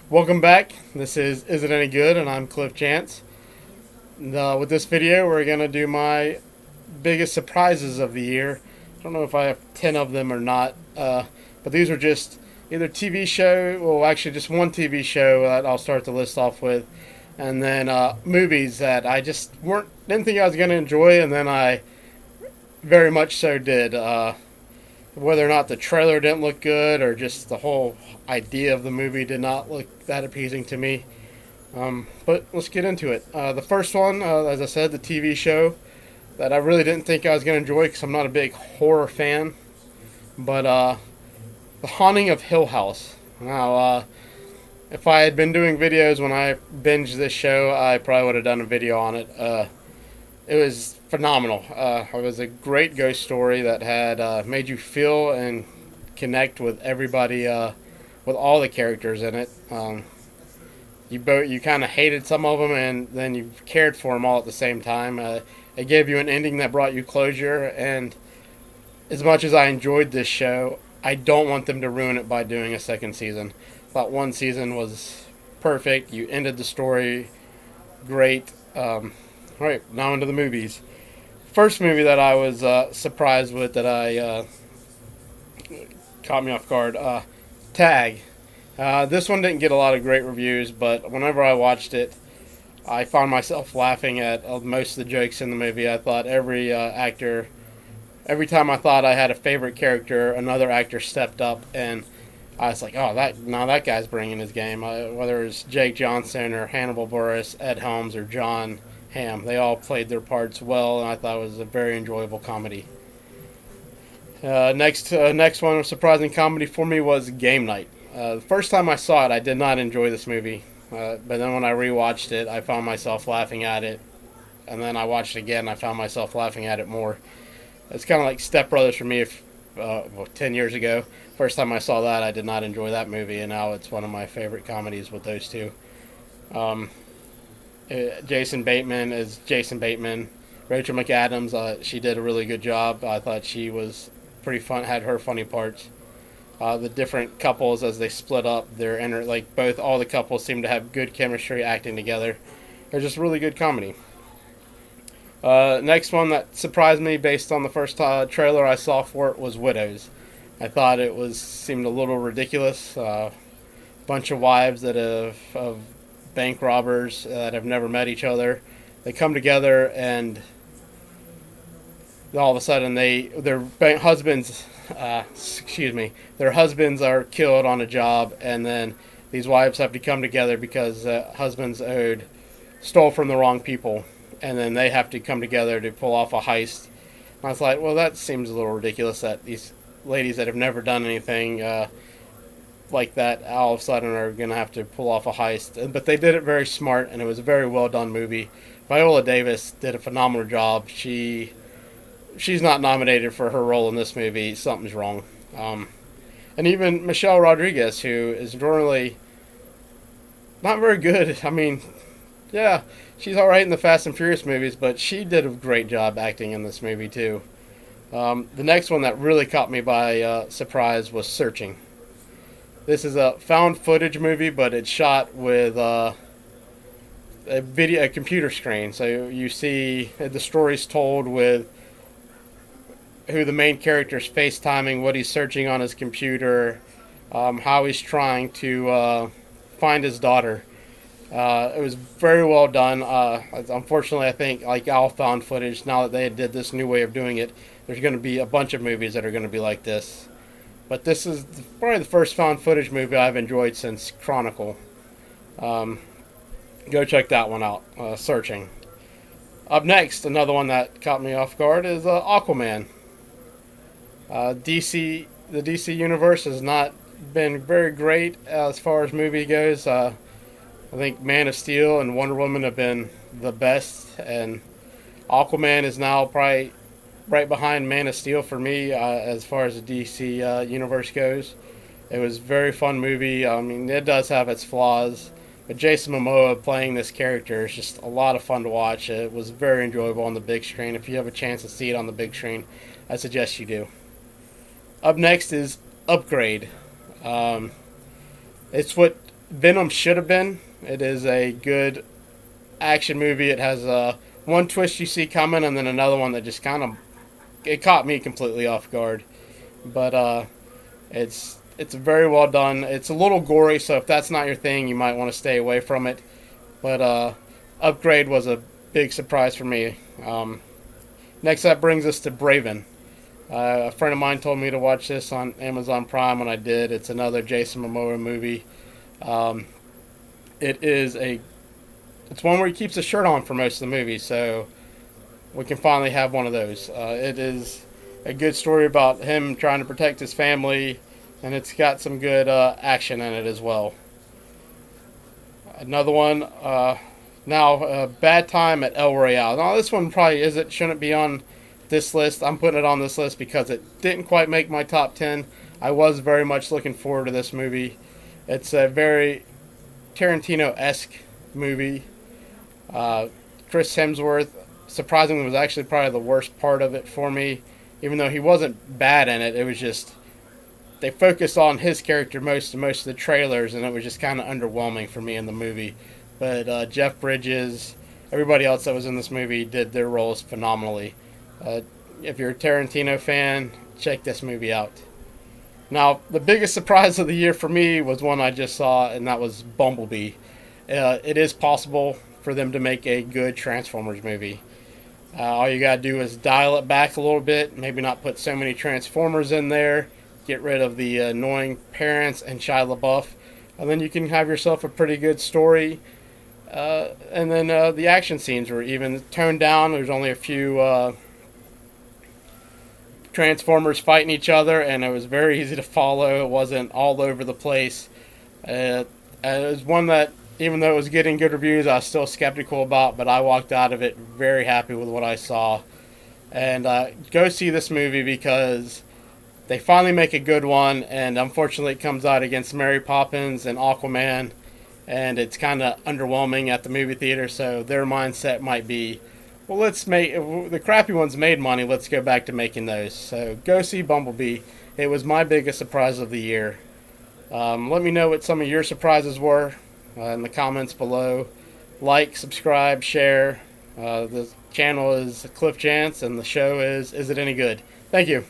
Welcome back. This is it any good? And I'm Cliff Chance. With this video, we're gonna do my biggest surprises of the year. I don't know if I have 10 of them or not, but these are just either TV show, well, actually just one TV show that I'll start the list off with, and then movies that I just didn't think I was gonna enjoy, and then I very much so did. Whether or not the trailer didn't look good or just the whole idea of the movie did not look that appeasing to me. But let's get into it. The first one, as I said, the TV show that I really didn't think I was going to enjoy because I'm not a big horror fan. But The Haunting of Hill House. Now, if I had been doing videos when I binged this show, I probably would have done a video on it. It was phenomenal. It was a great ghost story that had made you feel and connect with everybody, with all the characters in it. You kind of hated some of them, and then you cared for them all at the same time. It gave you an ending that brought you closure. And as much as I enjoyed this show, I don't want them to ruin it by doing a second season. I thought one season was perfect. You ended the story great. All right, now into the movies. First movie that I was surprised with that I caught me off guard. Tag. This one didn't get a lot of great reviews, but whenever I watched it, I found myself laughing at most of the jokes in the movie. I thought every time I thought I had a favorite character, another actor stepped up, and I was like, oh, that guy's bringing his game. Whether it's Jake Johnson or Hannibal Buress, Ed Helms, or John Hamm, they all played their parts well, and I thought it was a very enjoyable comedy. Next one, a surprising comedy for me was Game Night. The first time I saw it, I did not enjoy this movie, but then when I rewatched it, I found myself laughing at it, and then I watched it again, I found myself laughing at it more. It's kind of like Step Brothers for me. 10 years ago, first time I saw that, I did not enjoy that movie, and now it's one of my favorite comedies with those two. Jason Bateman is Jason Bateman. Rachel McAdams, she did a really good job. I thought she was pretty fun, had her funny parts. The different couples as they split up, all the couples seem to have good chemistry acting together. They're just really good comedy. Next one that surprised me based on the first trailer I saw for it was Widows. I thought seemed a little ridiculous. Bunch of wives of bank robbers that have never met each other. They come together and all of a sudden their husbands are killed on a job, and then these wives have to come together because husbands stole from the wrong people, and then they have to come together to pull off a heist. And I was like, well, that seems a little ridiculous that these ladies that have never done anything like that all of a sudden are going to have to pull off a heist. But they did it very smart, and it was a very well done movie. Viola Davis did a phenomenal job. She's not nominated for her role in this movie. Something's wrong. And even Michelle Rodriguez, who is normally not very good. I mean, yeah, she's all right in the Fast and Furious movies, but she did a great job acting in this movie too. The next one that really caught me by surprise was Searching. This is a found footage movie, but it's shot with a computer screen. So you see the story's told with who the main character is FaceTiming, what he's searching on his computer, how he's trying to find his daughter. It was very well done. Unfortunately, I think like all found footage, now that they did this new way of doing it, there's going to be a bunch of movies that are going to be like this. But this is probably the first found footage movie I've enjoyed since Chronicle. Go check that one out, Searching. Up next, another one that caught me off guard is Aquaman. The DC universe has not been very great as far as movie goes. I think Man of Steel and Wonder Woman have been the best, and Aquaman is now probably right behind Man of Steel for me as far as the DC universe goes. It was a very fun movie. I mean, it does have its flaws, but Jason Momoa playing this character is just a lot of fun to watch. It was very enjoyable on the big screen. If you have a chance to see it on the big screen, I suggest you do. Up next is Upgrade. It's what Venom should have been. It is a good action movie. It has one twist you see coming, and then another one that just kind of it caught me completely off guard. But it's very well done. It's a little gory, so if that's not your thing, you might want to stay away from it. But Upgrade was a big surprise for me. Next, that brings us to Braven. A friend of mine told me to watch this on Amazon Prime, and I did. It's another Jason Momoa movie. Um, it is a it's one where he keeps his shirt on for most of the movie, so we can finally have one of those. It is a good story about him trying to protect his family, and it's got some good action in it as well. Another one, Bad Time at El Royale. Now this one probably shouldn't be on this list. I'm putting it on this list because it didn't quite make my top 10. I was very much looking forward to this movie. It's a very Tarantino-esque movie. Chris Hemsworth, surprisingly, was actually probably the worst part of it for me. Even though he wasn't bad in it, it was just they focused on his character most of the trailers, and it was just kind of underwhelming for me in the movie. But Jeff Bridges, everybody else that was in this movie did their roles phenomenally. If you're a Tarantino fan, check this movie out. Now, the biggest surprise of the year for me was one I just saw, and that was Bumblebee. It is possible for them to make a good Transformers movie. All you gotta do is dial it back a little bit, maybe not put so many Transformers in there, get rid of the annoying parents and Shia LaBeouf, and then you can have yourself a pretty good story. And then the action scenes were even toned down. There's only a few Transformers fighting each other, and it was very easy to follow. It wasn't all over the place. It was one that, even though it was getting good reviews, I was still skeptical about, but I walked out of it very happy with what I saw. And go see this movie because they finally make a good one, and unfortunately it comes out against Mary Poppins and Aquaman, and it's kind of underwhelming at the movie theater, so their mindset might be, well, let's make the crappy ones made money. Let's go back to making those. So go see Bumblebee. It was my biggest surprise of the year. Let me know what some of your surprises were in the comments below. Like, subscribe, share. The channel is Cliff Chance, and the show is It Any Good? Thank you.